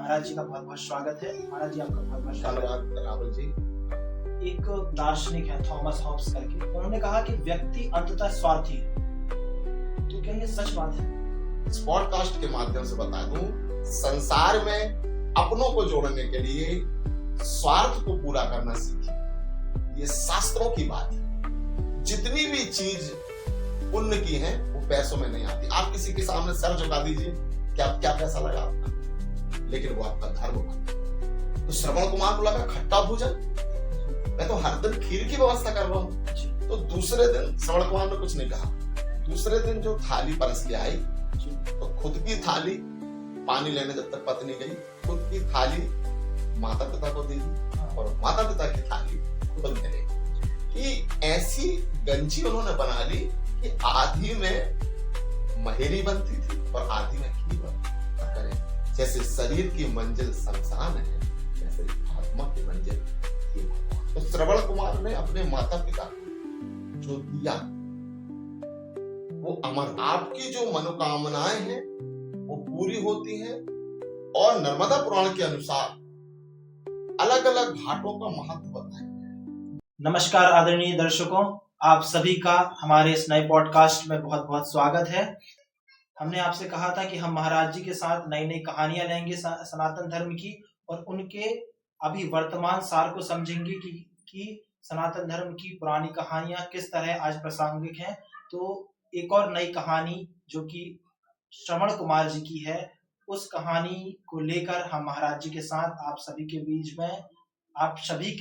महाराज जी का बहुत बहुत स्वागत है। महाराज जी आपका बहुत बहुत स्वागत है। धन्यवाद राहुल जी। एक दार्शनिक है थॉमस हॉब्स करके, उन्होंने कहा कि व्यक्ति अंततः स्वार्थी है। तो क्या ये सच बात है? इस पॉडकास्ट के माध्यम से बता दूं, संसार में अपनों को जोड़ने के लिए स्वार्थ को पूरा करना सीखिए। ये शास्त्रों की बात है। जितनी भी चीज पुण्य की है वो पैसों में नहीं आती। आप किसी के सामने सर झुका दीजिए, क्या पैसा लगा आपका, लेकिन वो आपका धर्म बना। तो श्रवण कुमार को लगा खट्टा भोजन, मैं तो हर दिन खीर की व्यवस्था कर रहा हूँ। तो दूसरे दिन श्रवण कुमार ने कुछ नहीं कहा। दूसरे दिन जो थाली परस के आई, तो खुद की थाली पानी लेने जब तक पत्नी गई, खुद की थाली माता पिता को दे दी और माता पिता की थाली खुद में ले कि ऐसी गंजी उन्होंने बना ली कि आधी में महेरी बनती थी और आधी में घी बनती करें। जैसे शरीर की मंजिल शमशान है, वैसे आत्मा की मंजिल ये भगवान। तो श्रवण कुमार ने अपने माता पिता को जो दिया वो अमर। आपकी जो मनोकामनाएं हैं वो पूरी होती हैं। और नर्मदा पुराण के अनुसार अलग अलग घाटों का महत्व बताया है। नमस्कार आदरणीय दर्शकों, आप सभी का हमारे इस नए पॉडकास्ट में बहुत बहुत स्वागत है। हमने आपसे कहा था कि हम महाराज जी के साथ नई नई कहानियां लेंगे सनातन धर्म की, और उनके अभी वर्तमान सार को समझेंगे कि सनातन धर्म की पुरानी कहानियां किस तरह आज प्रासंगिक हैं। तो एक और नई कहानी जो कि श्रवण कुमार जी की है, उस कहानी को लेकर हम महाराज जी के साथ आप सभी के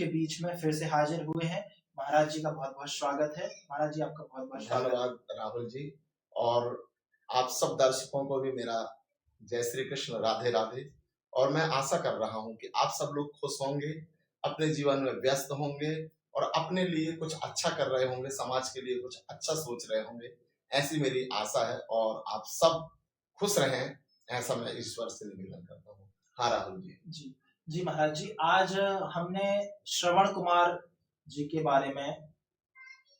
बीच में फिर से हाजिर हुए हैं। महाराज जी का बहुत बहुत स्वागत है। महाराज जी आपका बहुत बहुत स्वागत। धन्यवाद राहुल जी। और आप सब दर्शकों को भी मेरा जय श्री कृष्ण, राधे राधे। और मैं आशा कर रहा हूं कि आप सब लोग खुश होंगे, अपने जीवन में व्यस्त होंगे और अपने लिए कुछ अच्छा कर रहे होंगे, समाज के लिए कुछ अच्छा सोच रहे होंगे, ऐसी मेरी आशा है। और आप सब खुश रहें, ऐसा मैं ईश्वर से निवेदन करता हूँ। हाँ राहुल जी। जी जी महाराज जी, आज हमने श्रवण कुमार जी के बारे में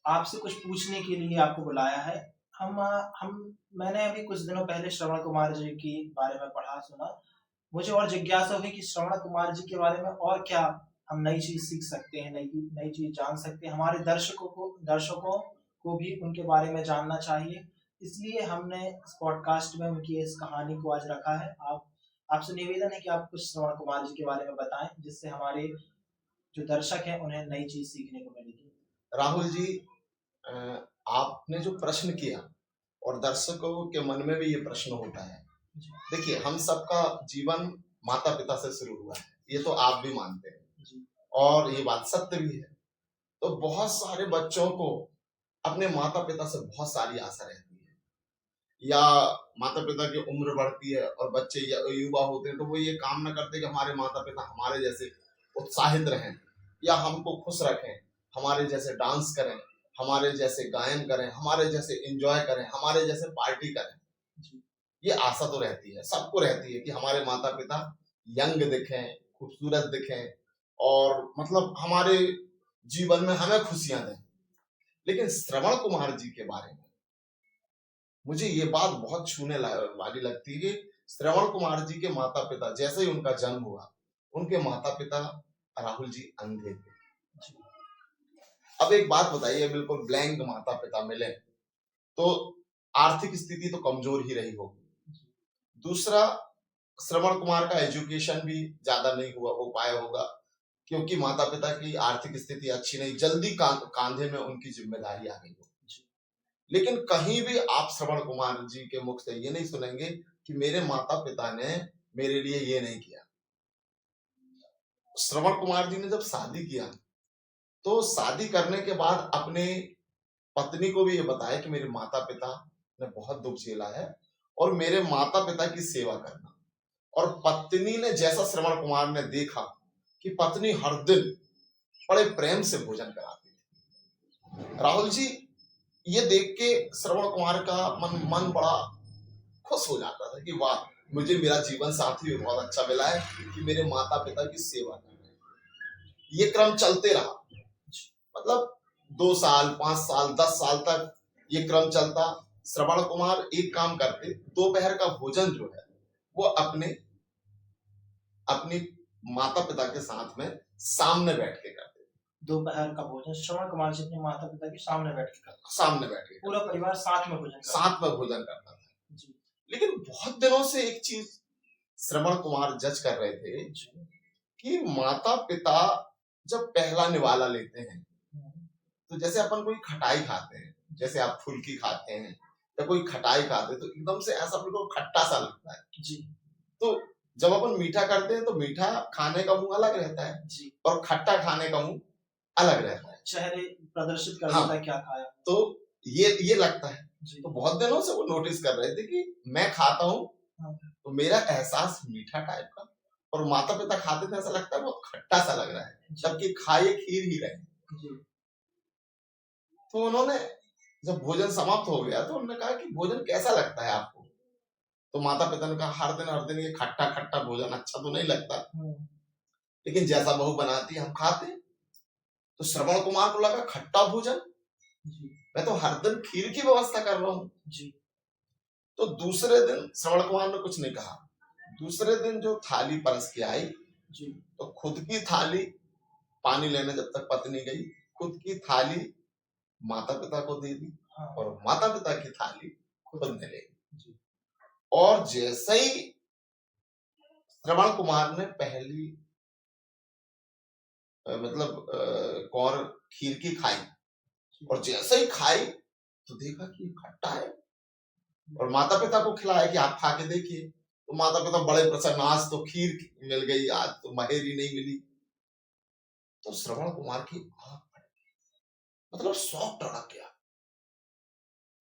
आपसे कुछ पूछने के लिए आपको बुलाया है। मैंने अभी कुछ दिनों पहले श्रवण कुमार जी के बारे में पढ़ा सुना। मुझे और जिज्ञासा हुई कि श्रवण कुमार जी के बारे में और क्या हम नई चीज सीख सकते हैं, नई चीज जान सकते हैं। हमारे दर्शकों को भी उनके बारे में जानना चाहिए। इसलिए हमने इस पॉडकास्ट में उनकी इस कहानी को आज रखा है। आपसे निवेदन है कि आप कुछ श्रवण कुमार जी के बारे में बताएं, जिससे हमारे जो दर्शक हैं उन्हें नई चीज सीखने को मिलेगी। राहुल जी, आपने जो प्रश्न किया और दर्शकों के मन में भी ये प्रश्न होता है। देखिए, हम सबका जीवन माता पिता से शुरू हुआ है, ये तो आप भी मानते हैं और ये बात सत्य भी है। तो बहुत सारे बच्चों को अपने माता पिता से बहुत सारी आशा रहती है, या माता पिता की उम्र बढ़ती है और बच्चे युवा होते हैं तो वो ये कामना करते हैं कि हमारे माता पिता हमारे जैसे उत्साहित रहें, या हमको खुश रखें, हमारे जैसे डांस करें, हमारे जैसे गायन करें, हमारे जैसे एंजॉय करें, हमारे जैसे पार्टी करें। ये आशा तो रहती है, सबको रहती है कि हमारे माता पिता यंग दिखें, खूबसूरत दिखें और मतलब हमारे जीवन में हमें खुशियां दें। लेकिन श्रवण कुमार जी के बारे में मुझे ये बात बहुत छूने वाली लगती है कि श्रवण कुमार जी के माता पिता, जैसे ही उनका जन्म हुआ, उनके माता पिता राहुल जी अंधे थे। अब एक बात बताइए, बिल्कुल ब्लैंक माता पिता मिले तो आर्थिक स्थिति तो कमजोर ही रही होगी। दूसरा, श्रवण कुमार का एजुकेशन भी ज्यादा नहीं हो पाया होगा, क्योंकि माता पिता की आर्थिक स्थिति अच्छी नहीं, जल्दी कांधे में उनकी जिम्मेदारी आ गई हो। लेकिन कहीं भी आप श्रवण कुमार जी के मुख से ये नहीं सुनेंगे कि मेरे माता पिता ने मेरे लिए ये नहीं किया। श्रवण कुमार जी ने जब शादी किया तो शादी करने के बाद अपने पत्नी को भी ये बताया कि मेरे माता पिता ने बहुत दुख झेला है और मेरे माता पिता की सेवा करना। और पत्नी ने, जैसा श्रवण कुमार ने देखा कि पत्नी हर दिन बड़े प्रेम से भोजन कराती थी। राहुल जी, ये देख के श्रवण कुमार का मन बड़ा खुश हो जाता था कि वाह, मुझे मेरा जीवन साथी बहुत अच्छा मिला है कि मेरे माता पिता की सेवा कर रहे हैं। ये क्रम चलते रहा, मतलब 2 साल, 5 साल, 10 साल तक ये क्रम चलता। श्रवण कुमार एक काम करते, दोपहर का भोजन जो है वो अपने अपनी माता पिता के साथ में सामने बैठ के करते थे। दोपहर का भोजन श्रवण कुमार जी अपने माता पिता के सामने बैठ के करते, सामने बैठ के पूरा परिवार साथ में भोजन करता, साथ में भोजन करता था जी। लेकिन बहुत दिनों से एक चीज श्रवण कुमार जज कर रहे थे जी। कि माता पिता जब पहला निवाला लेते हैं तो जैसे अपन कोई खटाई खाते हैं, जैसे आप फुल्की खाते हैं या कोई खटाई खाते हैं तो एकदम से ऐसा बिल्कुल खट्टा सा लगता है जी। तो जब अपन मीठा करते हैं तो मीठा खाने का मुंह अलग रहता है जी। और खट्टा खाने का मुंह अलग रहता है, चेहरे प्रदर्शित कर हाँ, देता है क्या खाया, तो ये लगता है। जी। तो बहुत दिनों से वो नोटिस कर रहे थे कि मैं खाता हूँ हाँ। तो मेरा एहसास मीठा टाइप का और माता पिता खाते थे ऐसा लगता है बहुत खट्टा सा लग रहा है, जबकि खाए खीर ही रहे। जी। तो उन्होंने जब भोजन समाप्त हो गया तो उन्होंने कहा कि भोजन कैसा लगता है आपको, तो माता पिता ने कहा हर दिन ये खट्टा खट्टा भोजन अच्छा तो नहीं लगता, लेकिन जैसा बहू बनाती है हम खाते हैं। तो श्रवण कुमार को लगा खट्टा भोजन, मैं तो हर दिन खीर की व्यवस्था कर रहा हूँ जी। तो दूसरे दिन श्रवण कुमार ने कुछ नहीं कहा, दूसरे दिन जो थाली परस के आई जी, तो खुद की थाली पानी लेने जब तक पत्नी गई, खुद की थाली माता पिता को दे दी, हाँ। और माता पिता की थाली खुद ने ले ली। और जैसे ही श्रवण कुमार ने पहली कौर खीर की खाई और जैसे ही खाई तो देखा कि खट्टा है और माता पिता को खिलाया कि आप खा के देखिए, तो माता पिता बड़े प्रसन्न, आज तो खीर मिल गई, आज तो महेरी नहीं मिली। तो श्रवण कुमार की मतलब शौक टड़क गया।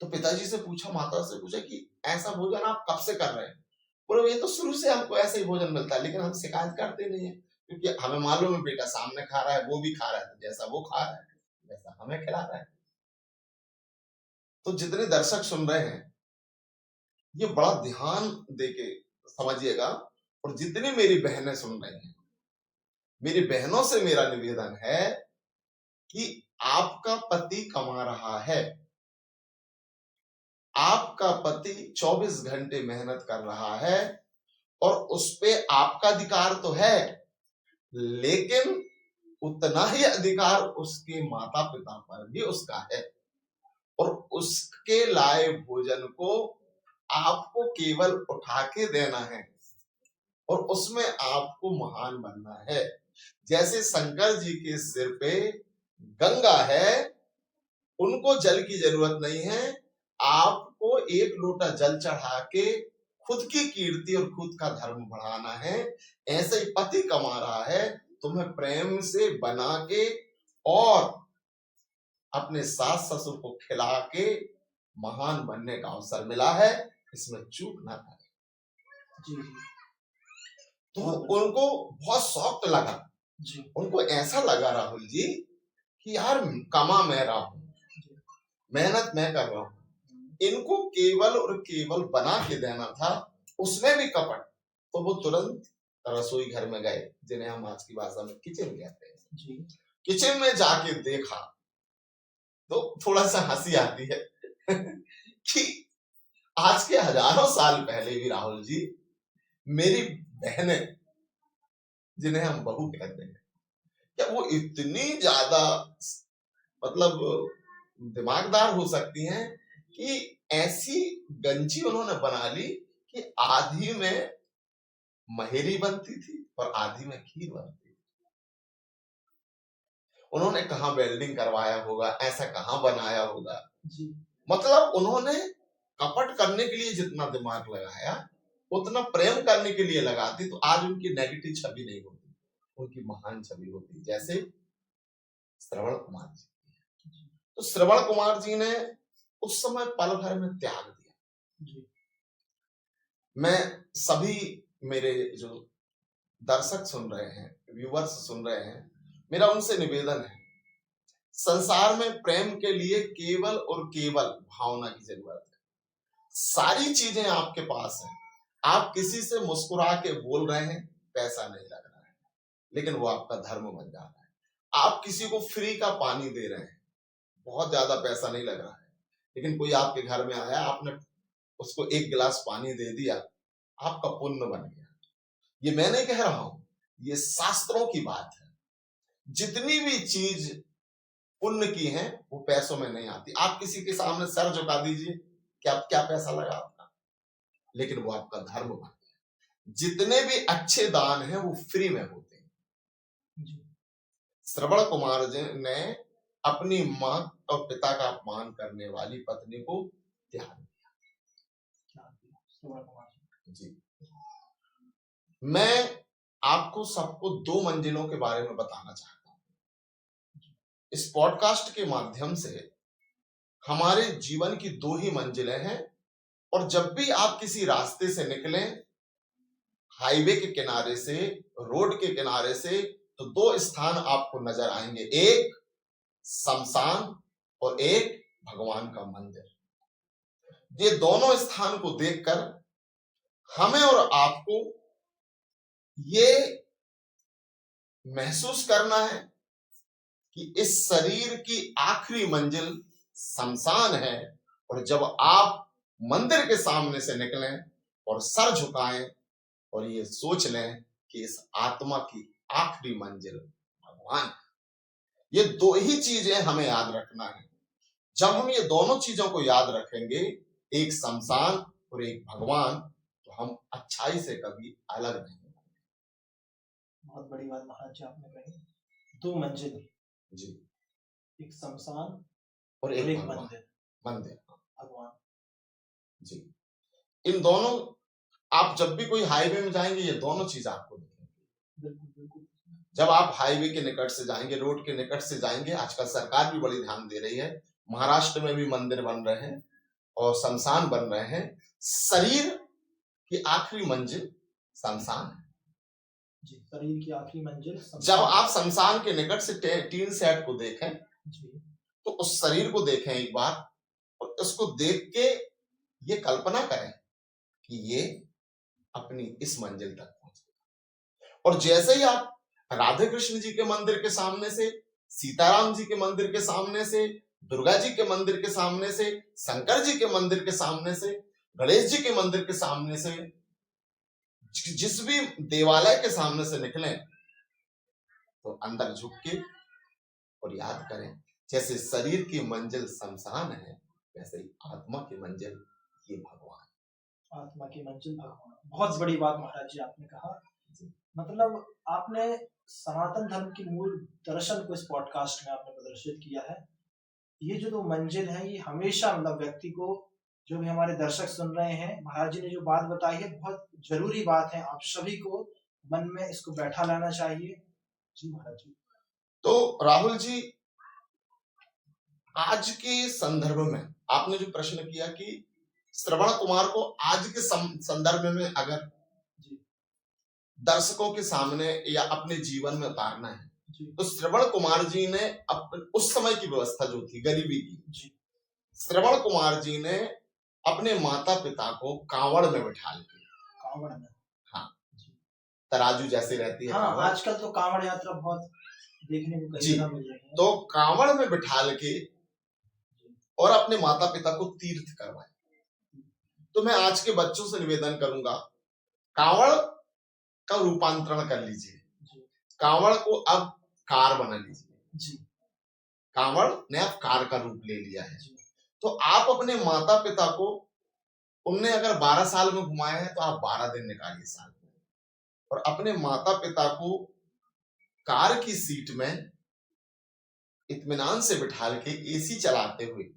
तो पिताजी से पूछा, माता से पूछा कि ऐसा भोजन आप कब से कर रहे हैं? बोले ये तो शुरू से हमको ऐसे ही भोजन मिलता है, लेकिन हम शिकायत करते नहीं है क्योंकि हमें मालूम है बेटा सामने खा रहा है, वो भी खा रहा है, जैसा वो खा रहा है वैसा हमें खिला रहा है। तो जितने दर्शक सुन रहे हैं ये बड़ा ध्यान देके समझिएगा, और जितनी मेरी बहनें सुन रही हैं, मेरी बहनों से मेरा निवेदन है कि आपका पति कमा रहा है, आपका पति 24 घंटे मेहनत कर रहा है और उस पे आपका अधिकार तो है, लेकिन उतना ही अधिकार उसके माता पिता पर भी उसका है और उसके लाए भोजन को आपको केवल उठा के देना है और उसमें आपको महान बनना है। जैसे शंकर जी के सिर पे गंगा है, उनको जल की जरूरत नहीं है, आपको एक लोटा जल चढ़ा के खुद की कीर्ति और खुद का धर्म बढ़ाना है। ऐसे ही पति कमा रहा है, तुम्हें प्रेम से बना के और अपने सास ससुर को खिला के महान बनने का अवसर मिला है, इसमें चूक ना करें। तो उनको बहुत शौक लगा जी, उनको ऐसा लगा राहुल जी कि यार कमा मैं रहा हूं, मेहनत मैं कर रहा हूं, इनको केवल और केवल बना के देना था, उसमें भी कपट। तो वो तुरंत रसोई घर में गए, जिन्हें हम आज की भाषा में किचन कहते हैं जी। किचन में जाके देखा तो थोड़ा सा हंसी आती है कि आज के हजारों साल पहले भी राहुल जी मेरी बहनें, जिन्हें हम बहू कहते हैं, क्या वो इतनी ज्यादा मतलब दिमागदार हो सकती हैं कि ऐसी गंजी उन्होंने बना ली कि आधी में महेरी बनती थी और आधी में खीर बनती थी। उन्होंने कहाँ वेल्डिंग करवाया होगा, ऐसा कहाँ बनाया होगा जी। मतलब उन्होंने कपट करने के लिए जितना दिमाग लगाया उतना प्रेम करने के लिए लगाती, तो आज उनकी नेगेटिव छवि नहीं होती, उनकी महान छवि होती। जैसे श्रवण कुमार जी, तो श्रवण कुमार जी ने उस समय पल भर में त्याग दिया जी। मैं सभी मेरे जो दर्शक सुन रहे हैं, व्यूअर्स सुन रहे हैं, मेरा उनसे निवेदन है, संसार में प्रेम के लिए केवल और केवल भावना की जरूरत है। सारी चीजें आपके पास हैं, आप किसी से मुस्कुरा के बोल रहे हैं, पैसा नहीं लग रहा है, लेकिन वो आपका धर्म बन जा रहा है। आप किसी को फ्री का पानी दे रहे हैं, बहुत ज्यादा पैसा नहीं लग रहा है, लेकिन कोई आपके घर में आया, आपने उसको एक गिलास पानी दे दिया, आपका पुण्य बन गया। ये मैं नहीं कह रहा हूं, ये शास्त्रों की बात है। जितनी भी चीज पुण्य की है वो पैसों में नहीं आती। आप किसी के सामने सर झुका दीजिए, क्या पैसा लगा आपका, लेकिन वो आपका धर्म बन गया। जितने भी अच्छे दान हैं वो फ्री में होते हैं। श्रवण कुमार जी ने अपनी मां और पिता का अपमान करने वाली पत्नी को त्याग दिया। जी, मैं आपको सबको 2 मंजिलों के बारे में बताना चाहता हूं। इस पॉडकास्ट के माध्यम से हमारे जीवन की 2 ही मंजिलें हैं, और जब भी आप किसी रास्ते से निकलें, हाईवे के किनारे से, रोड के किनारे से, तो 2 स्थान आपको नजर आएंगे, एक शमशान और एक भगवान का मंदिर। ये दोनों स्थान को देखकर हमें और आपको ये महसूस करना है कि इस शरीर की आखिरी मंजिल शमशान है, और जब आप मंदिर के सामने से निकलें और सर झुकाएं और ये सोच लें कि इस आत्मा की आखिरी मंजिल भगवान। ये 2 ही चीजें हमें याद रखना है। जब हम ये दोनों चीजों को याद रखेंगे, एक शमशान और एक भगवान, तो हम अच्छाई से कभी अलग नहीं होंगे। बहुत बड़ी बात महाराज जी आपने कही। 2 मंजिल जी, एक शमशान और एक मंदिर भगवान जी। इन दोनों, आप जब भी कोई हाईवे में जाएंगे ये दोनों चीज आपको दिखेंगी। बिल्कुल। जब आप हाईवे के निकट से जाएंगे, रोड के निकट से जाएंगे, आजकल सरकार भी बड़ी ध्यान दे रही है, महाराष्ट्र में भी मंदिर बन रहे हैं और शमशान बन रहे हैं। शरीर की आखिरी मंजिल शमशान है जी। शरीर की आखिरी मंजिल शमशान। जब आप शमशान के निकट से टीन सेट को देखें जी, तो उस शरीर को देखें एक बार, और उसको देख के ये कल्पना करें कि ये अपनी इस मंजिल तक पहुंचे। और जैसे ही आप राधे कृष्ण जी के मंदिर के सामने से, सीताराम जी के मंदिर के सामने से, दुर्गा जी के मंदिर के सामने से, शंकर जी के मंदिर के सामने से, गणेश जी के मंदिर के सामने से, जिस भी देवालय के सामने से निकलें, तो अंदर झुक के और याद करें, जैसे शरीर की मंजिल शमशान है, वैसे ही आत्मा की मंजिल ये भगवान। आत्मा की मंजिल भगवान। बहुत बड़ी बात महाराज जी आपने कहा। मतलब आपने सनातन धर्म की मूल दर्शन को इस पॉडकास्ट में आपने प्रदर्शित किया है। ये जो 2 मंजिल है, ये हमेशा मतलब व्यक्ति को, जो भी हमारे दर्शक सुन रहे हैं, महाराज जी ने जो बात बताई है बहुत जरूरी बात है। आप सभी को मन में इसको बैठा लाना चाहिए। जी महाराज जी। तो राहुल जी, आज के संदर्भ में आपने जो प्रश्न किया कि श्रवण कुमार को आज के संदर्भ में अगर दर्शकों के सामने या अपने जीवन में उतारना है, तो श्रवण कुमार जी ने उस समय की व्यवस्था जो थी गरीबी की, श्रवण कुमार जी ने अपने माता पिता को कांवड़ में बिठा लिया। कांवड़ में? हाँ, तराजू जैसे रहती है। हाँ, आजकल तो कांवड़ यात्रा बहुत देखने को कई जगह मिल रही है। तो कांवड़ में बिठा के और अपने माता पिता को तीर्थ करवाए। तो मैं आज के बच्चों से निवेदन करूंगा, कांवड़ का रूपांतरण कर लीजिए, कांवड़ को अब कार बना लीजिए। कांवड़ ने अब कार का रूप ले लिया है। तो आप अपने माता पिता को, उनने अगर 12 साल में घुमाया है तो आप 12 दिन निकालिए साल में, और अपने माता पिता को कार की सीट में इत्मीनान से बिठा के एसी चलाते हुए,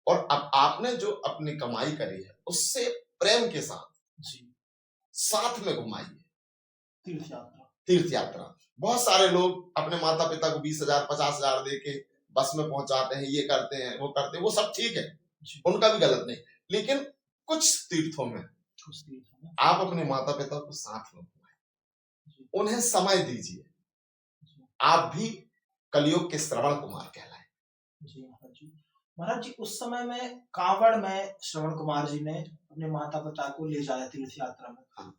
और अब आपने जो अपनी कमाई करी है उससे प्रेम के साथ में घुमाइए तीर्थ यात्रा। बहुत सारे लोग अपने माता पिता को 20,000 50,000 दे के बस में पहुंचाते हैं, ये करते हैं, वो करते हैं, वो सब ठीक है, उनका भी गलत नहीं, लेकिन कुछ तीर्थों में आप अपने माता पिता को साथ में घुमाइए, उन्हें समय दीजिए। आप भी कलयुग के श्रवण कुमार कहलाए। महाराज जी, उस समय में कांवड़ में श्रवण कुमार जी ने अपने माता पिता को ले जाया तीर्थ यात्रा में। हाँ।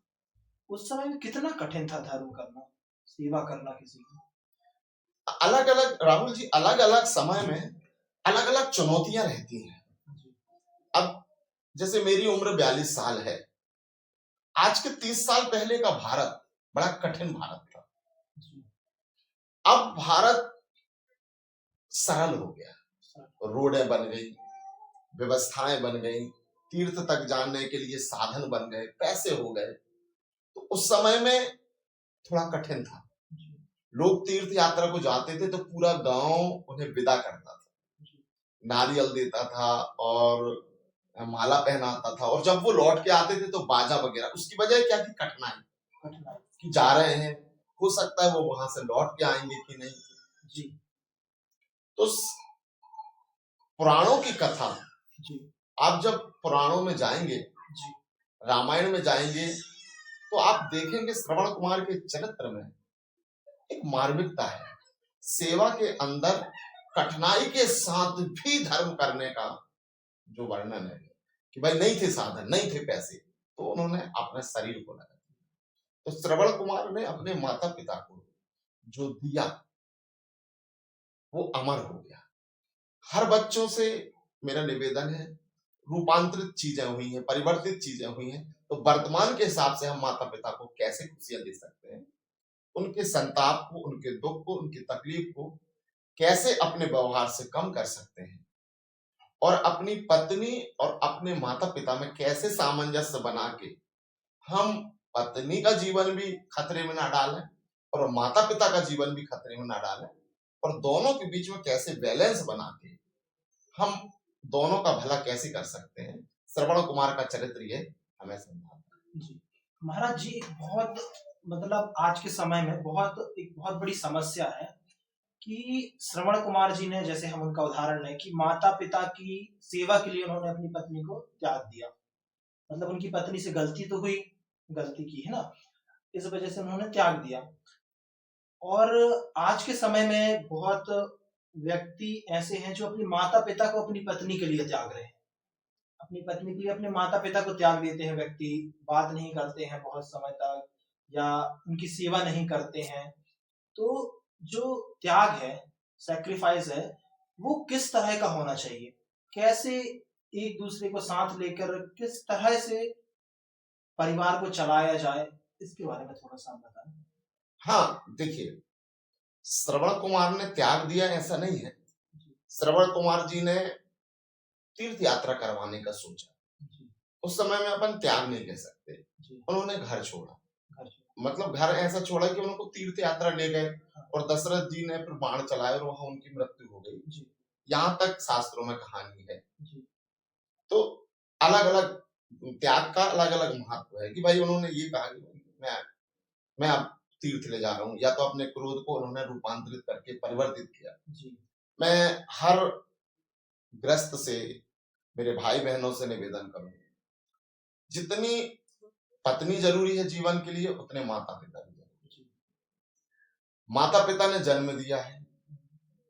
उस समय में कितना कठिन था धर्म करना, सेवा करना किसी की? अलग अलग राहुल जी, अलग अलग समय में अलग अलग चुनौतियां रहती हैं। अब जैसे मेरी उम्र 42 साल है, आज के 30 साल पहले का भारत बड़ा कठिन भारत था। जी। अब भारत सरल हो गया, रोडें बन गई, व्यवस्थाएं बन गई, तीर्थ तक जाने के लिए साधन बन गए, पैसे हो गए। तो उस समय में थोड़ा कठिन था। लोग तीर्थ यात्रा को जाते थे तो पूरा गांव उन्हें विदा करता था, नारियल देता था और माला पहनाता था, और जब वो लौट के आते थे तो बाजा वगैरह। उसकी वजह क्या थी? कठिनाई कि जा रहे हैं, हो सकता है वो वहां से लौट के आएंगे कि नहीं। जी। तो पुराणों की कथा, जी। आप जब पुराणों में जाएंगे, जी। रामायण में जाएंगे, तो आप देखेंगे श्रवण कुमार के चरित्र में एक मार्मिकता है। सेवा के अंदर कठिनाई के साथ भी धर्म करने का जो वर्णन है कि भाई नहीं थे साधन, नहीं थे पैसे, तो उन्होंने अपने शरीर को लगा दिया। तो श्रवण कुमार ने अपने माता पिता को जो दिया वो अमर हो गया। हर बच्चों से मेरा निवेदन है, रूपांतरित चीजें हुई हैं, परिवर्तित चीजें हुई हैं, तो वर्तमान के हिसाब से हम माता पिता को कैसे खुशियां दे सकते हैं, उनके संताप को, उनके दुख को, उनकी तकलीफ को कैसे अपने व्यवहार से कम कर सकते हैं, और अपनी पत्नी और अपने माता पिता में कैसे सामंजस्य बना के हम पत्नी का जीवन भी खतरे में ना डालें और माता पिता का जीवन भी खतरे में ना डालें, और दोनों के बीच में कैसे बैलेंस बना के हम दोनों का भला कैसे कर सकते हैं, श्रवण कुमार का चरित्र ये हमें समझाता है। जी महाराज जी, बहुत मतलब आज के समय में एक बहुत बड़ी समस्या है कि श्रवण कुमार जी ने, जैसे हम उनका उदाहरण है कि माता पिता की सेवा के लिए उन्होंने अपनी पत्नी को त्याग दिया। मतलब उनकी पत्नी से गलती तो हुई, गलती की है ना, इस वजह से उन्होंने त्याग दिया। और आज के समय में बहुत व्यक्ति ऐसे हैं जो अपनी माता पिता को अपनी पत्नी के लिए त्याग रहे हैं, अपनी पत्नी के लिए अपने माता पिता को त्याग देते हैं। व्यक्ति बात नहीं करते हैं बहुत समय तक, या उनकी सेवा नहीं करते हैं। तो जो त्याग है, सैक्रिफाइस है, वो किस तरह का होना चाहिए? कैसे एक दूसरे को साथ लेकर किस तरह से परिवार को चलाया जाए, इसके बारे में थोड़ा सा बताएं। हाँ देखिए, श्रवण कुमार ने त्याग दिया ऐसा नहीं है। श्रवण कुमार जी ने तीर्थ यात्रा करवाने का सोचा। उस समय में अपन त्याग नहीं कह सकते, उन्होंने घर छोड़ा। मतलब घर ऐसा छोड़ा कि उनको तीर्थ यात्रा ले गए और दशरथ जी ने फिर बाण चलाए और वहां उनकी मृत्यु हो गई। यहाँ तक शास्त्रों में कहानी है। तो अलग अलग त्याग का अलग अलग महत्व है कि भाई उन्होंने ये कहा कि मैं अब तीर्थ ले जा रहा हूँ, या तो अपने क्रोध को उन्होंने रूपांतरित करके परिवर्तित किया। मैं हर ग्रस्त से, मेरे भाई बहनों से निवेदन करूं, जितनी पत्नी जरूरी है जीवन के लिए उतने माता पिता भी जरूरी। माता पिता ने जन्म दिया है,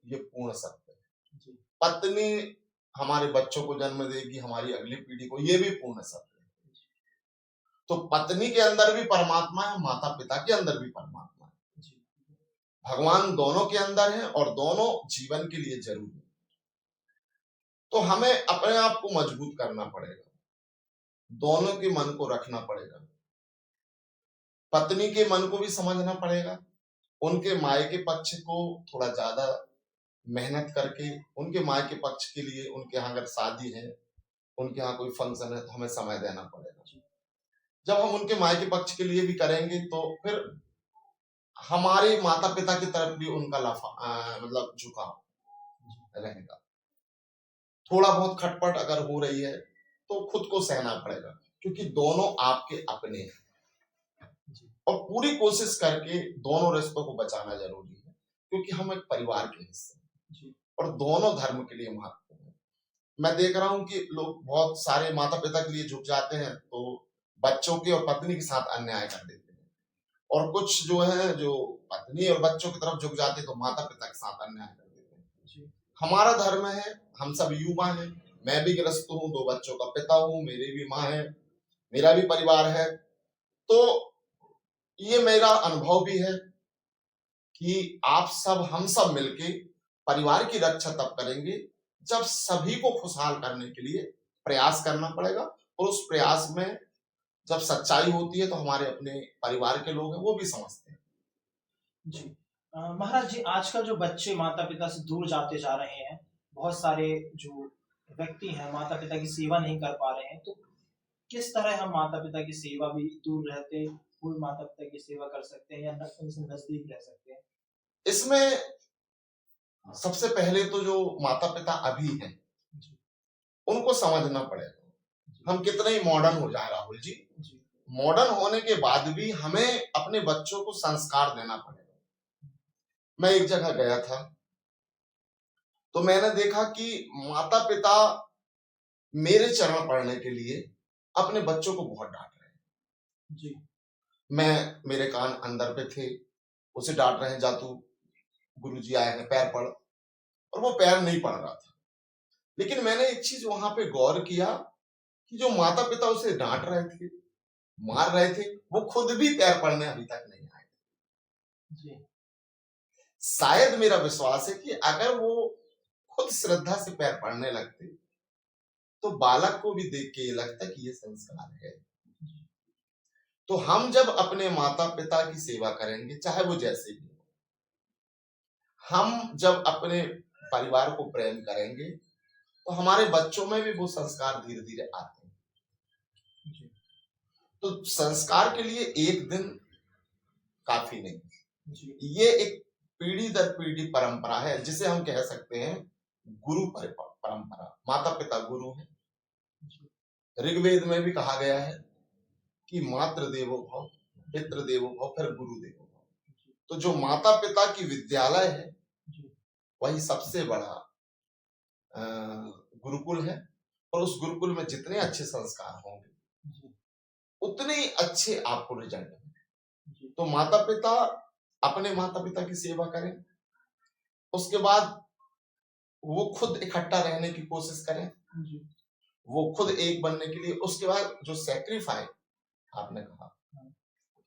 ये पूर्ण सत्य है। पत्नी हमारे बच्चों को जन्म देगी, हमारी अगली पीढ़ी को, ये भी पूर्ण सत्य है। तो पत्नी के अंदर भी परमात्मा है, माता पिता के अंदर भी परमात्मा है। भगवान दोनों के अंदर है और दोनों जीवन के लिए जरूरी है। तो हमें अपने आप को मजबूत करना पड़ेगा, दोनों के मन को रखना पड़ेगा, पत्नी के मन को भी समझना पड़ेगा, उनके मायके पक्ष को थोड़ा ज्यादा मेहनत करके, उनके मायके पक्ष के लिए, उनके यहाँ अगर शादी है, उनके यहाँ कोई फंक्शन है तो हमें समय देना पड़ेगा। जब हम उनके मायके पक्ष के लिए भी करेंगे तो फिर हमारे माता पिता की तरफ भी उनका मतलब झुकाव रहेगा। थोड़ा बहुत खटपट अगर हो रही है तो खुद को सहना पड़ेगा, क्योंकि दोनों आपके अपने हैं, और पूरी कोशिश करके दोनों रिश्तों को बचाना जरूरी है, क्योंकि हम एक परिवार के हिस्से हैं और दोनों धर्म के लिए महत्वपूर्ण है। मैं देख रहा हूं कि लोग बहुत सारे माता पिता के लिए झुक जाते हैं तो बच्चों के और पत्नी के साथ अन्याय कर देते हैं, और कुछ जो है जो पत्नी और बच्चों की तरफ झुक जाते हैं तो माता पिता के साथ अन्याय कर देते हैं। हमारा धर्म है, हम सब युवा हैं, मैं भी ग्रस्त हूँ, 2 बच्चों का पिता हूँ, मेरी भी माँ है, मेरा भी परिवार है। तो ये मेरा अनुभव भी है कि आप सब, हम सब मिलके परिवार की रक्षा तब करेंगे जब सभी को खुशहाल करने के लिए प्रयास करना पड़ेगा, और उस प्रयास में जब सच्चाई होती है तो हमारे अपने परिवार के लोग हैं वो भी समझते हैं। जी महाराज जी, आजकल जो बच्चे माता पिता से दूर जाते जा रहे हैं, बहुत सारे जो व्यक्ति हैं माता पिता की सेवा नहीं कर पा रहे हैं, तो किस तरह हम माता पिता की सेवा भी दूर रहते हुए माता पिता की सेवा कर सकते हैं या उनसे नजदीक रह सकते हैं? इसमें सबसे पहले तो जो माता पिता अभी हैं उनको समझना पड़ेगा। हम कितने ही मॉडर्न हो जाए राहुल जी, मॉडर्न होने के बाद भी हमें अपने बच्चों को संस्कार देना पड़ेगा। मैं एक जगह गया था तो मैंने देखा कि माता पिता मेरे चरण पढ़ने के लिए अपने बच्चों को बहुत डांट रहे हैं। जी। मेरे कान अंदर पे थे, उसे डांट रहे हैं, जा तू, गुरुजी आए हैं पैर पढ़, और वो पैर नहीं पढ़ रहा था। लेकिन मैंने एक चीज वहां पे गौर किया कि जो माता पिता उसे डांट रहे थे, मार रहे थे, वो खुद भी पैर पढ़ने अभी तक नहीं आए। जी। शायद मेरा विश्वास है कि अगर वो खुद श्रद्धा से पैर पढ़ने लगते तो बालक को भी देख के ये लगता कि ये संस्कार है। तो हम जब अपने माता पिता की सेवा करेंगे, चाहे वो जैसे भी हो, हम जब अपने परिवार को प्रेम करेंगे तो हमारे बच्चों में भी वो संस्कार धीरे धीरे आते हैं। तो संस्कार के लिए एक दिन काफी नहीं, ये एक पीढ़ी दर पीढ़ी परंपरा है, जिसे हम कह सकते हैं गुरु परंपरा। माता पिता गुरु है। ऋग्वेद में भी कहा गया है कि मातृ देवो भव, पितृ देवो भव, फिर गुरु देवो भव। तो जो माता पिता की विद्यालय है वही सबसे बड़ा गुरुकुल है, और उस गुरुकुल में जितने अच्छे संस्कार होंगे उतने ही अच्छे आपको रिजल्ट होंगे। तो माता पिता अपने माता पिता की सेवा करें, उसके बाद वो खुद इकट्ठा रहने की कोशिश करें, वो खुद एक बनने के लिए। उसके बाद जो सैक्रिफाई आपने कहा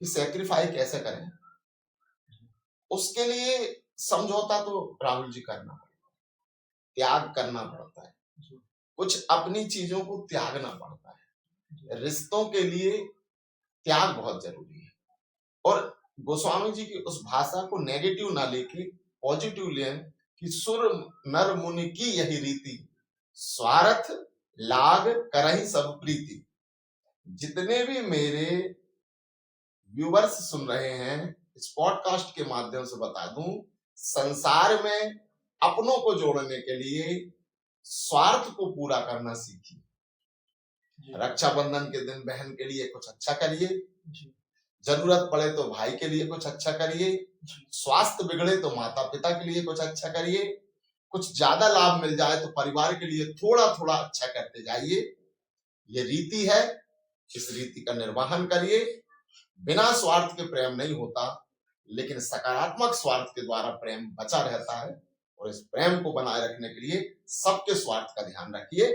कि सैक्रिफाई कैसे करें, उसके लिए समझौता तो राहुल जी करना पड़ता है, त्याग करना पड़ता है, कुछ अपनी चीजों को त्यागना पड़ता है। रिश्तों के लिए त्याग बहुत जरूरी है। और गोस्वामी जी की उस भाषा को नेगेटिव ना लेके पॉजिटिव लें कि सुर नर मुनि की यही रीति, स्वार्थ लाग करहि सब प्रीति। जितने भी मेरे व्यूवर्स सुन रहे हैं, इस पॉडकास्ट के माध्यम से बता दूं, संसार में अपनों को जोड़ने के लिए स्वार्थ को पूरा करना सीखिए। रक्षाबंधन के दिन बहन के लिए कुछ अच्छा करिए, जरूरत पड़े तो भाई के लिए कुछ अच्छा करिए, स्वास्थ्य बिगड़े तो माता पिता के लिए कुछ अच्छा करिए, कुछ ज्यादा लाभ मिल जाए तो परिवार के लिए थोड़ा थोड़ा अच्छा करते जाइए। ये रीति है, इस रीति का निर्वहन करिए। बिना स्वार्थ के प्रेम नहीं होता, लेकिन सकारात्मक स्वार्थ के द्वारा प्रेम बचा रहता है। और इस प्रेम को बनाए रखने के लिए सबके स्वार्थ का ध्यान रखिए।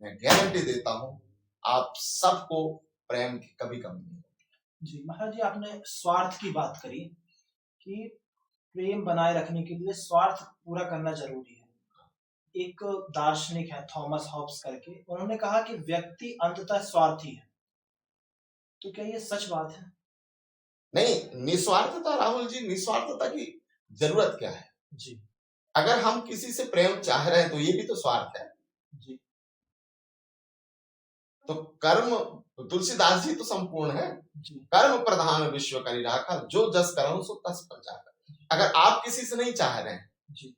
मैं गारंटी देता हूं आप सबको प्रेम की कभी कमी नहीं होगी। जी महाराज जी, आपने स्वार्थ की बात करी कि प्रेम बनाए रखने के लिए स्वार्थ पूरा करना जरूरी है। एक दार्शनिक है थॉमस हॉब्स करके, उन्होंने कहा कि व्यक्ति अंततः स्वार्थी है। तो क्या ये सच बात है? नहीं, निस्वार्थता राहुल जी, निस्वार्थता की जरूरत क्या है जी? अगर हम किसी से प्रेम चाह रहे हैं तो ये भी तो स्वार्थ है जी। तो कर्म, तुलसीदास जी तो संपूर्ण है। कर्म प्रधान विश्व करी राखा, जो जस करहु सो तस पर जाकर। अगर आप किसी से नहीं चाह रहे हैं जी,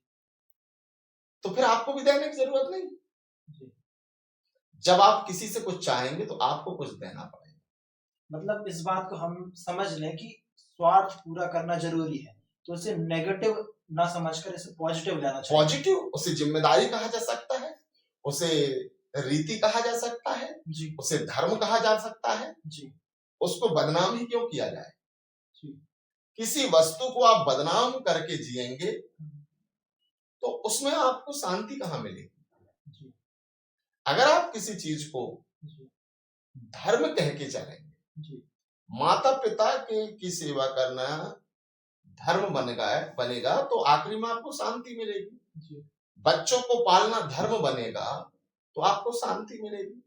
तो फिर आपको भी देने की जरूरत नहीं जी। जब आप किसी से कुछ चाहेंगे तो आपको कुछ देना पड़ेगा। मतलब इस बात को हम समझ लें कि स्वार्थ पूरा करना जरूरी है, तो इसे नेगेटिव ना समझकर इसे पॉजिटिव लेना चाहिए। पॉजिटिव, उसे जिम्मेदारी कहा जा सकता है, उसे रीति कहा जा सकता है जी, उसे धर्म कहा जा सकता है जी। उसको बदनाम ही क्यों किया जाए जी। किसी वस्तु को आप बदनाम करके जिएंगे तो उसमें आपको शांति कहाँ मिलेगी जी। अगर आप किसी चीज को धर्म कह के चलेंगे जी। माता पिता की सेवा करना धर्म बनेगा तो आखिरी में आपको शांति मिलेगी जी। बच्चों को पालना धर्म बनेगा तो आपको शांति मिलेगी।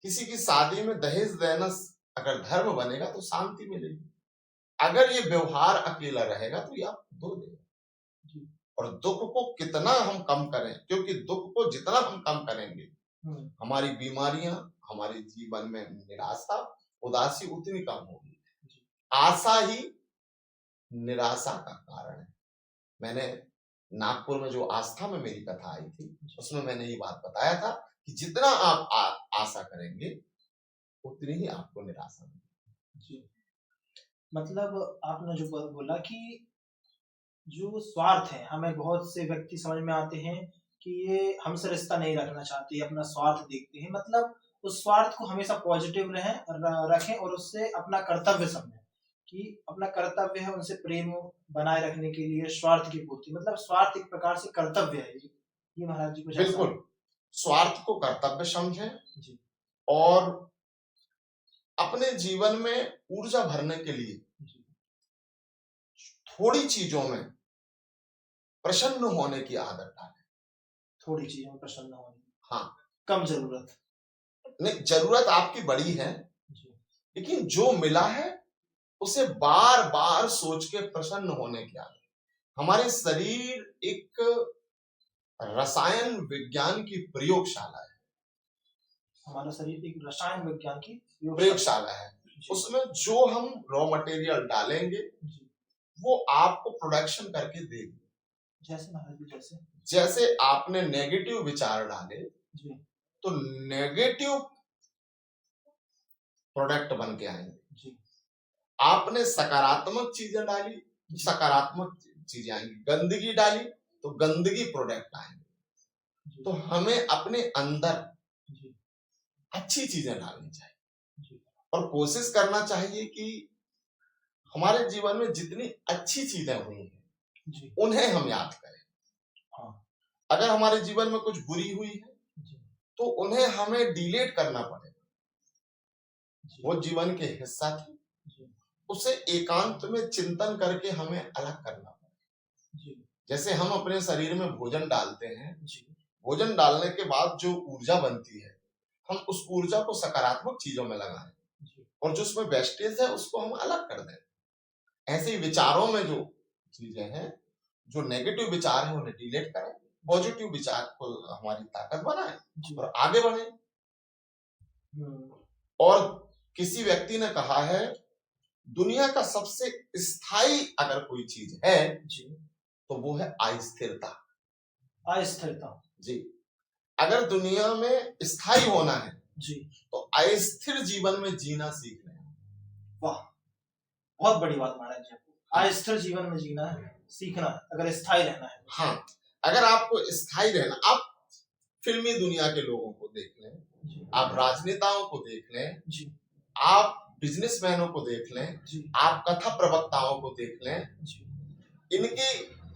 किसी की शादी में दहेज देना अगर धर्म बनेगा तो शांति मिलेगी। अगर ये व्यवहार अकेला रहेगा तो ये आपको दो देगा। और दुख को कितना हम कम करें, क्योंकि दुख को जितना हम कम करेंगे हमारी बीमारियां, हमारे जीवन में निराशा उदासी उतनी कम होगी। आशा ही निराशा का कारण है। मैंने नागपुर में जो आस्था में मेरी कथा आई थी उसमें मैंने ये बात बताया था कि जितना आप आशा करेंगे उतनी ही आपको निराशा मिलेगी। मतलब आपने जो बोला कि जो स्वार्थ है, हमें बहुत से व्यक्ति समझ में आते हैं कि ये हमसे रिश्ता नहीं रखना चाहते, अपना स्वार्थ देखते हैं। मतलब उस स्वार्थ को हमेशा पॉजिटिव रखें और उससे अपना कर्तव्य समझें कि अपना कर्तव्य है उनसे प्रेम बनाए रखने के लिए स्वार्थ की पूर्ति। मतलब स्वार्थ एक प्रकार से कर्तव्य है। ये महाराज जी कुछ बिल्कुल, स्वार्थ को कर्तव्य समझें जी। और अपने जीवन में ऊर्जा भरने के लिए थोड़ी चीजों में प्रसन्न होने की आदत डालें। थोड़ी चीजों में प्रसन्न होने, हाँ, कम जरूरत नहीं, जरूरत आपकी बड़ी है लेकिन जो मिला है उसे बार बार सोच के प्रसन्न होने की आदत। हमारे शरीर एक रसायन विज्ञान की प्रयोगशाला है। हमारा शरीर एक रसायन विज्ञान की प्रयोगशाला है। उसमें जो हम रॉ मटेरियल डालेंगे वो आपको प्रोडक्शन करके देगी। जैसे महाराज जी, जैसे आपने नेगेटिव विचार डाले तो नेगेटिव प्रोडक्ट बन के आएंगे। आपने सकारात्मक चीजें डाली, सकारात्मक चीजें आएंगी। गंदगी डाली तो गंदगी प्रोडक्ट आएंगे। तो हमें अपने अंदर अच्छी चीजें डालनी चाहिए और कोशिश करना चाहिए कि हमारे जीवन में जितनी अच्छी चीजें हुई हैं उन्हें हम याद करें। अगर हमारे जीवन में कुछ बुरी हुई है तो उन्हें हमें डिलीट करना पड़ेगा। वो जीवन के हिस्सा थी, उसे एकांत में चिंतन करके हमें अलग करना पड़ेगा। जैसे हम अपने शरीर में भोजन डालते हैं, भोजन डालने के बाद जो ऊर्जा बनती है हम उस ऊर्जा को सकारात्मक चीजों में लगाएं और जो उसमें वेस्टेज है उसको हम अलग कर दें। ऐसे ही विचारों में जो चीजें हैं, जो नेगेटिव विचार है उन्हें डिलीट करें, पॉजिटिव विचार को हमारी ताकत बनाएं और आगे बढ़े। और किसी व्यक्ति ने कहा है दुनिया का सबसे स्थायी अगर कोई चीज है तो वो है अस्थिरता। अस्थिरता जी, अगर दुनिया में स्थायी होना है तो अस्थिर जीवन में जीना सीख लें। वाह, बहुत बड़ी बात महाराज जी। अस्थिर जीवन में जीना है सीखना अगर स्थायी रहना है। हाँ, अगर आपको स्थायी रहना, आप फिल्मी दुनिया के लोगों को देख लें, आप राजनेताओं को देख लें, आप बिजनेसमैनों को देख लें, आप कथा प्रवक्ताओं को देख लें,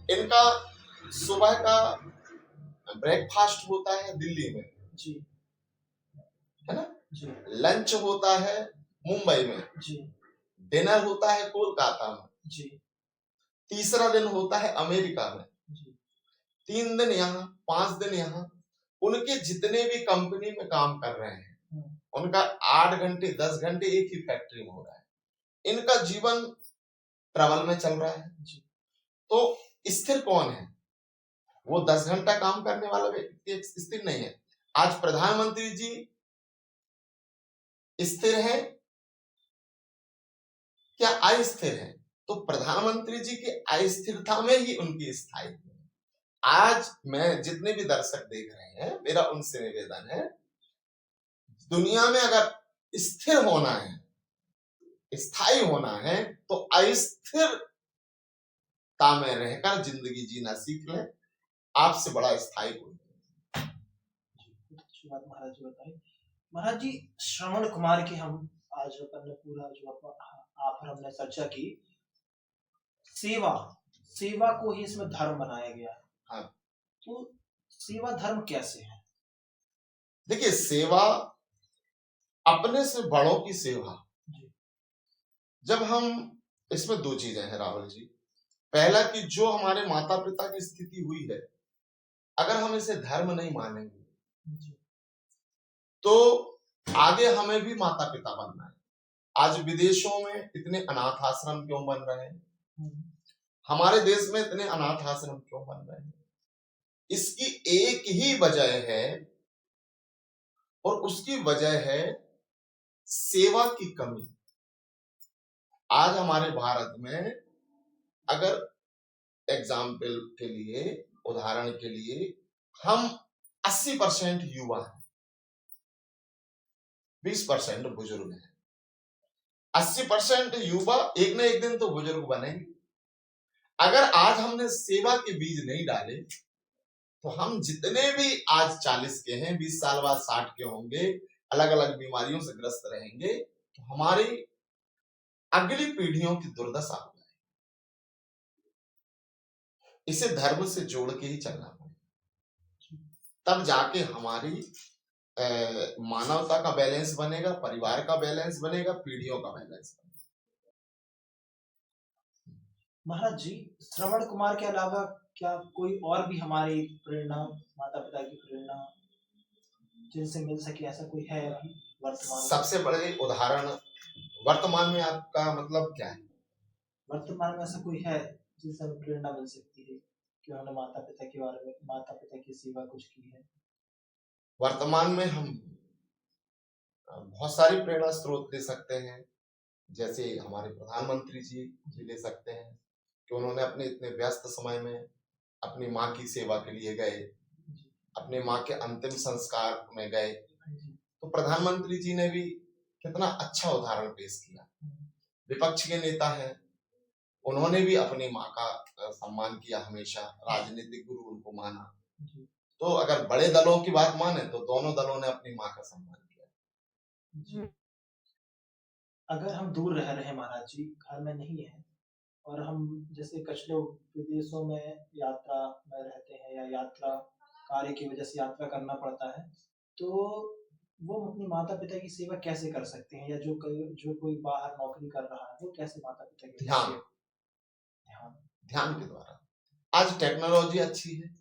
इनका सुबह का ब्रेकफास्ट होता है दिल्ली में, है ना, लंच होता है मुंबई में, डिनर होता है कोलकाता में, तीसरा दिन होता है अमेरिका में, 3 दिन यहाँ, 5 दिन यहाँ। उनके जितने भी कंपनी में काम कर रहे हैं उनका 8 घंटे 10 घंटे एक ही फैक्ट्री में हो रहा है। इनका जीवन ट्रैवल में चल रहा है। तो स्थिर कौन है? वो 10 घंटा काम करने वाला व्यक्ति स्थिर नहीं है। आज प्रधानमंत्री जी स्थिर है क्या अस्थिर है? तो प्रधानमंत्री जी की अस्थिरता में ही उनकी स्थायित्व है। आज मैं जितने भी दर्शक देख रहे हैं, मेरा उनसे निवेदन है, दुनिया में अगर स्थिर होना है, स्थायी होना है तो अस्थिरता में रहकर जिंदगी जीना सीख लें। आपसे बड़ा स्थायी कोई नहीं। अच्छी बात महाराज जी बताई। महाराज जी, श्रवण कुमार की हम आज अपन ने पूरा जो आप और हमने चर्चा की, सेवा को ही इसमें धर्म बनाया गया है। हाँ। तो सेवा धर्म कैसे है? देखिए, सेवा अपने से बड़ों की सेवा। जब हम इसमें 2 चीजें हैं राहुल जी। पहला कि जो हमारे माता पिता की स्थिति हुई है, अगर हम इसे धर्म नहीं मानेंगे तो आगे हमें भी माता पिता बनना है। आज विदेशों में इतने अनाथ आश्रम क्यों बन रहे हैं, हम्म, हमारे देश में इतने अनाथ आश्रम क्यों बन रहे हैं? इसकी एक ही वजह है, और उसकी वजह है सेवा की कमी। आज हमारे भारत में, अगर एग्जाम्पल के लिए, उदाहरण के लिए, हम 80% युवा हैं, 20% बुजुर्ग हैं। 80% युवा एक न एक दिन तो बुजुर्ग बनेंगे। अगर आज हमने सेवा के बीज नहीं डाले, तो हम जितने भी आज 40 के हैं, 20 साल बाद 60 के होंगे, अलग अलग बीमारियों से ग्रस्त रहेंगे, तो हमारी अगली पीढ़ियों की दुर्दशा हो जाएगी। इसे धर्म से जोड़ के ही चलना पड़ेगा, तब जाके हमारी मानवता का बैलेंस बनेगा, परिवार का बैलेंस बनेगा, पीढ़ियों का बैलेंस बनेगा। महाराज जी, श्रवण कुमार के अलावा क्या कोई और भी हमारी प्रेरणा, माता पिता की प्रेरणा जिनसे मिल सके, ऐसा कोई है अभी वर्तमान में? सबसे बड़े उदाहरण वर्तमान में आपका मतलब क्या है? वर्तमान में ऐसा कोई है जिनसे हमें प्रेरणा मिल सकती है कि उन्होंने माता पिता के बारे में, माता पिता की सेवा कुछ की है? वर्तमान में हम बहुत सारी प्रेरणा स्रोत ले सकते हैं। जैसे हमारे प्रधानमंत्री जी ले सकते हैं कि उन्होंने अपने इतने व्यस्त समय में अपनी माँ की सेवा के लिए गए, अपनी माँ के अंतिम संस्कार में गए। तो प्रधानमंत्री जी ने भी कितना अच्छा उदाहरण पेश किया। विपक्ष के नेता हैं, उन्होंने भी अपनी माँ का सम्मान किया, हमेशा राजनीतिक गुरु उनको माना। तो अगर बड़े दलों की बात माने तो दोनों दलों ने अपनी माँ का सम्मान किया। अगर हम दूर रह रहे हैं महाराज जी, घर में नहीं है, और हम जैसे कुछ लोग विदेशों में यात्रा में रहते हैं या यात्रा कार्य की वजह से यात्रा करना पड़ता है, तो वो अपनी माता पिता की सेवा कैसे कर सकते हैं? या जो कोई बाहर नौकरी कर रहा है, वो कैसे माता पिता की ध्यान ध्यान के द्वारा। आज टेक्नोलॉजी अच्छी है,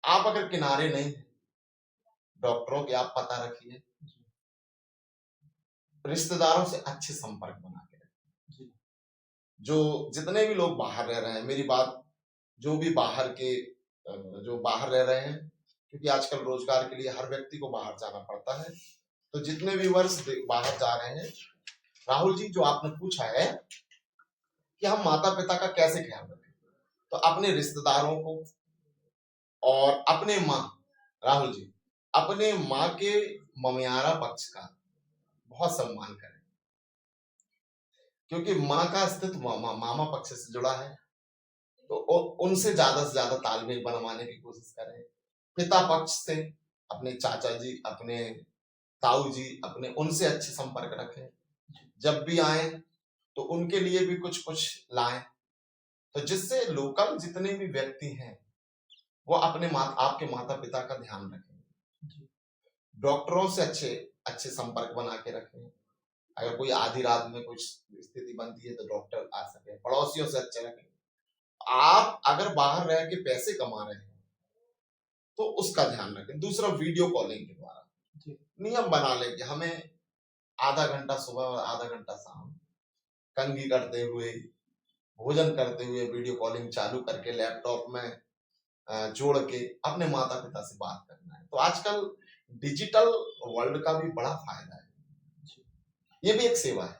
आप अगर किनारे नहीं है, डॉक्टरों के आप पता रखिए, रिश्तेदारों से अच्छे संपर्क बना के रखिए। जो जितने भी लोग बाहर रह रहे हैं, मेरी बात जो भी बाहर के जो बाहर रह रहे हैं, क्योंकि आजकल रोजगार के लिए हर व्यक्ति को बाहर जाना पड़ता है, तो जितने भी वर्ष बाहर जा रहे हैं, राहुल जी जो आपने पूछा है कि हम माता पिता का कैसे ख्याल रखें, तो अपने रिश्तेदारों को और अपने माँ, राहुल जी अपने माँ के ममियारा पक्ष का बहुत सम्मान करें, क्योंकि माँ का अस्तित्व मामा पक्ष से जुड़ा है। तो उनसे ज्यादा से ज्यादा तालमेल बनवाने की कोशिश करें। पिता पक्ष से अपने चाचा जी, अपने ताऊ जी, अपने उनसे अच्छे संपर्क रखें। जब भी आए तो उनके लिए भी कुछ कुछ लाएं, तो जिससे लोकल जितने भी व्यक्ति हैं वो अपने आपके माता पिता का ध्यान रखें। डॉक्टरों से अच्छे संपर्क बना के रखें। अगर कोई आधी रात में कुछ स्थिति बनती है तो डॉक्टर आ सके। पड़ोसियों से अच्छे रखें। आप अगर बाहर रह के पैसे कमा रहे हैं तो उसका ध्यान रखें। दूसरा, वीडियो कॉलिंग के द्वारा नियम बना लें कि हमें आधा घंटा सुबह और आधा घंटा शाम कंघी करते हुए, भोजन करते हुए वीडियो कॉलिंग चालू करके लैपटॉप में जोड़ के अपने माता पिता से बात करना है। तो आजकल डिजिटल वर्ल्ड का भी बड़ा फायदा है, ये भी एक सेवा है।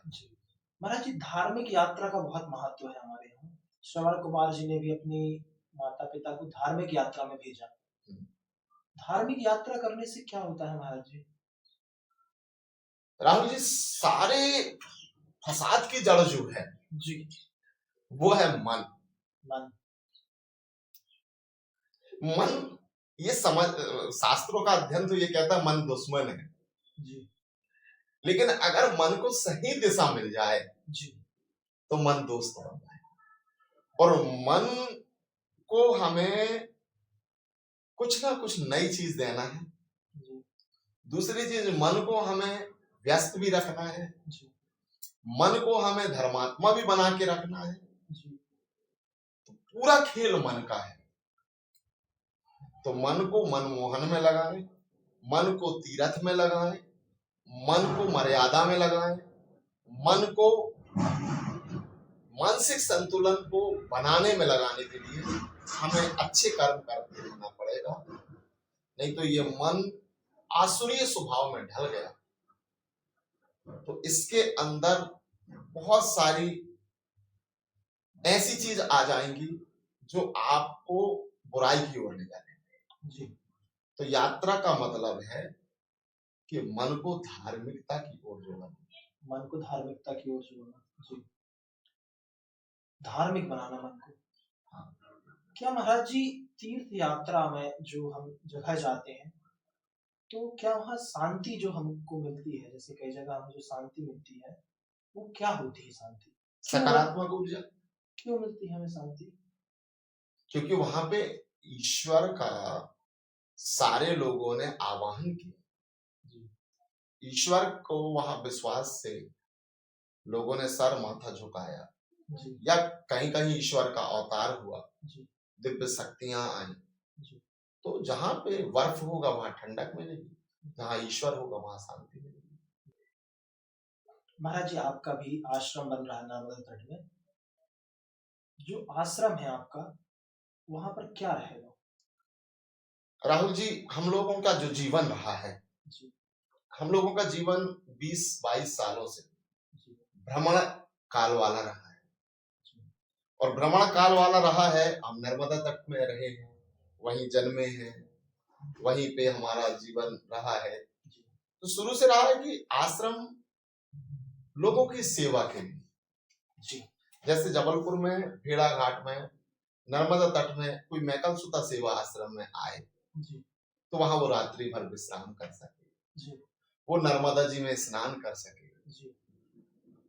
महाराज जी, धार्मिक यात्रा का बहुत महत्व है हमारे यहाँ। श्रवण कुमार जी ने भी अपनी माता पिता को धार्मिक यात्रा में भेजा। धार्मिक यात्रा करने से क्या होता है महाराज जी? राहुल जी, सारे फसाद की जड़ जो है जी, वो है मन। ये समझ, शास्त्रों का अध्ययन तो ये कहता है मन दुश्मन है जी। लेकिन अगर मन को सही दिशा मिल जाए जी, तो मन दोस्त बन जाए। और मन को हमें कुछ ना कुछ नई चीज देना है। दूसरी चीज, मन को हमें व्यस्त भी रखना है। मन को हमें धर्मात्मा भी बना के रखना है। तो पूरा खेल मन का है। तो मन को मनमोहन में लगाएं, मन को तीर्थ में लगाएं, मन को मर्यादा में लगाएं, मन को, मानसिक संतुलन को बनाने में लगाने के लिए हमें अच्छे कर्म करते रहना पड़ेगा, नहीं तो ये मन आसुरीय स्वभाव में ढल गया तो इसके अंदर बहुत सारी ऐसी चीज आ जाएंगी जो आपको बुराई की ओर ले जाएंगे। तो यात्रा का मतलब है कि मन को धार्मिकता की ओर जोड़ना, मन को धार्मिकता की ओर जोड़ना, जी, धार्मिक बनाना मन को। हाँ। क्या महाराज जी तीर्थ यात्रा में जो हम जगह जाते हैं तो क्या वहाँ शांति जो हमको मिलती है, जैसे कई जगह हमें जो शांति मिलती है वो क्या होती है शांति? सकारात्मक ऊर्जा। क्यों मिलती है हमें शांति? क्योंकि वहां पे ईश्वर का सारे लोगों ने आवाहन किया, ईश्वर को वहां विश्वास से लोगों ने सर माथा झुकाया, या कहीं कहीं ईश्वर का अवतार हुआ, दिव्य शक्तियां आई। तो जहां पे बर्फ होगा वहां ठंडक मिलेगी, जहां ईश्वर होगा वहां शांति मिलेगी। महाराज जी आपका भी आश्रम बन रहा है नर्मदा तट में, जो आश्रम है आपका वहां पर क्या रहेगा? राहुल जी, हम लोगों का जो जीवन रहा है, हम लोगों का जीवन 20-22 सालों से भ्रमण काल वाला रहा है, और भ्रमण काल वाला रहा है। हम नर्मदा तट में रहे हैं, वहीं जन्मे हैं, वहीं पे हमारा जीवन रहा है। तो शुरू से रहा है कि आश्रम लोगों की सेवा के लिए, जैसे जबलपुर में भेड़ा घाट में नर्मदा तट में कोई मैकल सुता सेवा आश्रम में आए तो वहां वो रात्रि भर विश्राम कर सके, वो नर्मदा जी में स्नान कर सके,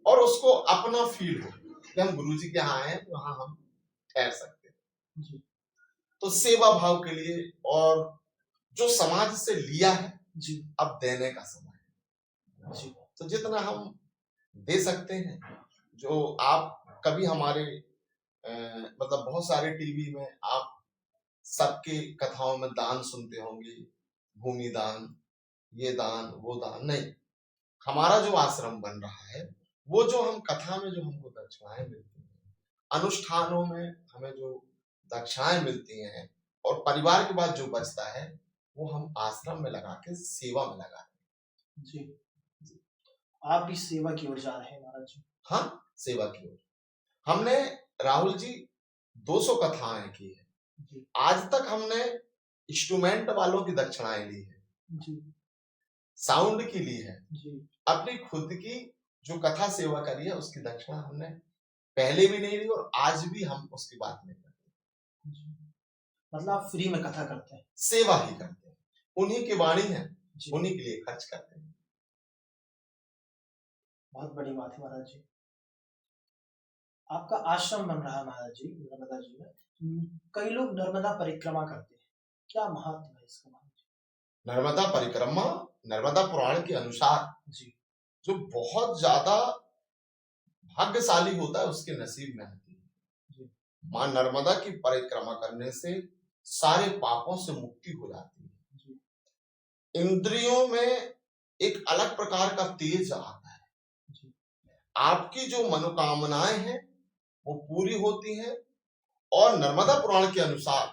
और उसको अपना फील हो कि हम गुरु जी के यहाँ आए हैं, वहां हम ठहर सकते हैं। तो सेवा भाव के लिए, और जो समाज से लिया है अब देने का समय है। तो जितना हम दे सकते हैं, जो आप कभी हमारे मतलब बहुत सारे टीवी में आप सबके कथाओं में दान सुनते होंगे, भूमि दान, ये दान वो दान, नहीं, हमारा जो आश्रम बन रहा है वो जो हम कथा में जो हमको दक्षिणाएं मिलती हैं, अनुष्ठानों में हमें जो दक्षिणाएं मिलती हैं, और परिवार के बाद जो बचता है वो हम आश्रम में लगा के सेवा में लगा दें। जी, आप भी सेवा की ओर जा रहे हैं महाराज जी? हाँ, सेवा की ओर। हमने राहुल जी 200 कथाएं की है, आज तक हमने इंस्ट्रूमेंट वालों की दक्षिणाएं ली है, साउंड की ली है, अपनी खुद की जो कथा सेवा करी है उसकी दक्षिणा हमने पहले भी नहीं ली और आज भी हम उसकी बात नहीं करते। मतलब आप फ्री में कथा करते हैं? सेवा ही करते हैं, उन्हीं की वाणी है, उन्हीं के लिए खर्च करते हैं। बहुत बड़ी बात है महाराज जी। आपका आश्रम बन रहा है महाराज जी नर्मदा जी में, कई लोग नर्मदा परिक्रमा करते हैं, क्या महत्व है इसका महाराज जी? नर्मदा परिक्रमा नर्मदा पुराण के अनुसार जो बहुत ज्यादा भाग्यशाली होता है उसके नसीब में आती है। मां नर्मदा की परिक्रमा करने से सारे पापों से मुक्ति हो जाती है, इंद्रियों में एक अलग प्रकार का तेज आता है, आपकी जो मनोकामनाएं हैं वो पूरी होती हैं। और नर्मदा पुराण के अनुसार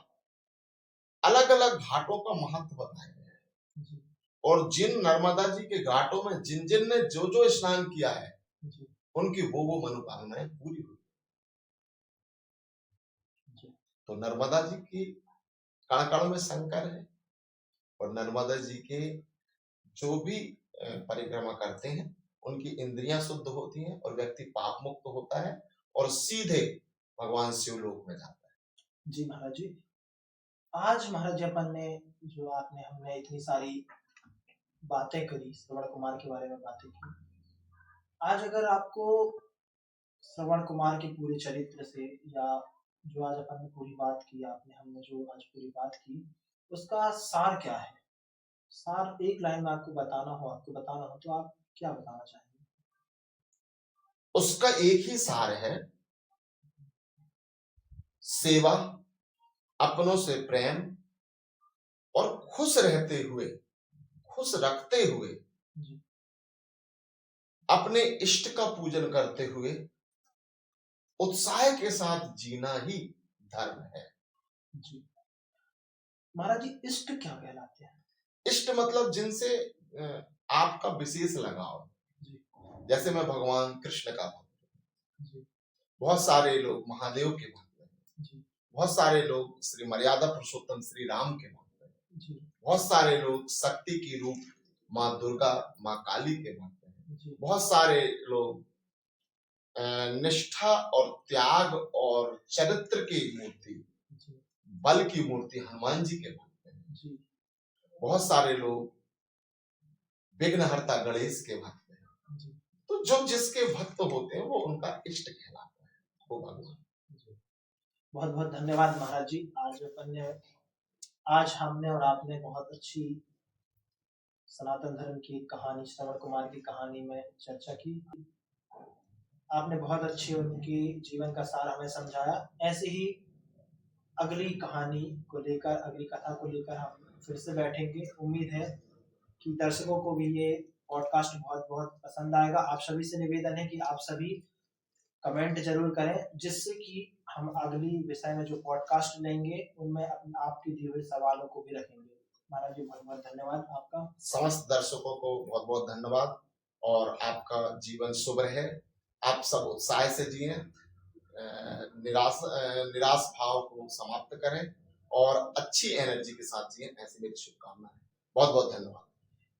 अलग अलग घाटों का महत्व बताया गया है, और जिन नर्मदा जी के घाटों में जिन जिन ने जो जो स्नान किया है उनकी वो मनोकामनाएं पूरी हुई। तो नर्मदा जी की कण कण में शंकर है, और नर्मदा जी के जो भी परिक्रमा करते हैं उनकी इंद्रियां शुद्ध होती हैं और व्यक्ति पाप मुक्त होता है और सीधे भगवान शिवलोक में जाता है। जी महाराज जी, आज महाराज जी अपन ने जो आपने हमने इतनी सारी बातें करी, श्रवण कुमार के बारे में बातें की, आज अगर आपको श्रवण कुमार के पूरे चरित्र से, या जो आज अपन ने पूरी बात की, आपने हमने जो आज पूरी बात की, उसका सार क्या है? सार एक लाइन में आपको बताना हो तो आप क्या बताना चाहेंगे? उसका एक ही सार है, सेवा, अपनों से प्रेम, और खुश रहते हुए, खुश रखते हुए अपने इष्ट का पूजन करते हुए उत्साह के साथ जीना ही धर्म है। जी महाराज जी, इष्ट क्या कहलाते हैं? इष्ट मतलब जिनसे आपका विशेष लगाव। जैसे मैं भगवान कृष्ण का भक्त हूं, बहुत सारे लोग महादेव के भक्त हैं, बहुत सारे लोग श्री मर्यादा पुरुषोत्तम श्री राम के भक्त हैं, बहुत सारे लोग शक्ति की रूप माँ दुर्गा माँ काली के भक्त हैं, बहुत सारे लोग निष्ठा और त्याग और चरित्र की मूर्ति, बल की मूर्ति हनुमान जी के भक्त हैं, बहुत सारे लोग विघ्नहर्ता गणेश के भक्त हैं। तो जो जिसके भक्त होते हैं वो उनका इष्ट कहलाता है, वो भगवान। बहुत बहुत धन्यवाद महाराज जी। आज हमने और आपने बहुत अच्छी सनातन धर्म की कहानी, श्रवण कुमार की कहानी में चर्चा की। आपने बहुत अच्छी उनकी जीवन का सार हमें समझाया। ऐसे ही अगली कहानी को लेकर, अगली कथा को लेकर हम फिर से बैठेंगे। उम्मीद है कि दर्शकों को भी ये पॉडकास्ट बहुत बहुत पसंद आएगा। आप सभी से निवेदन है कि आप सभी कमेंट जरूर करें, जिससे कि हम अगली विषय में जो पॉडकास्ट लेंगे उनमें आपके दिए हुए सवालों को भी रखेंगे। महाराज जी बहुत बहुत धन्यवाद आपका। समस्त दर्शकों को बहुत बहुत धन्यवाद और आपका जीवन शुभ रहे। आप सब उत्साह से जिए, निराश भाव को समाप्त करें और अच्छी एनर्जी के साथ जिए, ऐसी मेरी शुभकामनाएं। बहुत बहुत धन्यवाद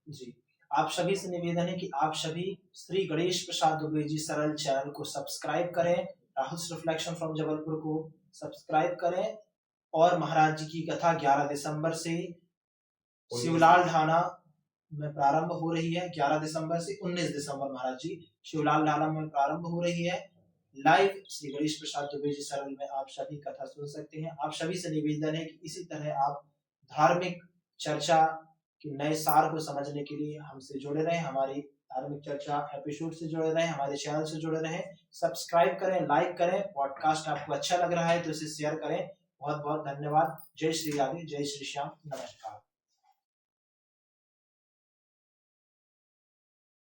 जी। आप सभी से निवेदन है कि आप सभी श्री गणेश प्रसाद दुबे जी सरल चैनल को सब्सक्राइब करें, राहुल रिफ्लेक्शन फ्रॉम जबलपुर को सब्सक्राइब करें और महाराज जी की कथा 11 दिसंबर से शिवलाल ढाना में प्रारंभ हो रही है। 11 दिसंबर से 19 दिसंबर महाराज जी शिवलाल ढाना में प्रारंभ हो रही है। लाइव श्री गणेश प्रसाद दुबे जी सरल में आप सभी कथा सुन सकते हैं। आप सभी से निवेदन है कि इसी तरह आप धार्मिक चर्चा कि नए सार को समझने के लिए हमसे जुड़े रहें, हमारी धार्मिक चर्चा एपिसोड से जुड़े रहें, हमारे चैनल से जुड़े रहें। सब्सक्राइब करें, लाइक करें। पॉडकास्ट आपको अच्छा लग रहा है तो इसे शेयर करें। बहुत बहुत धन्यवाद। जय श्री राधे, जय श्री श्याम, नमस्कार।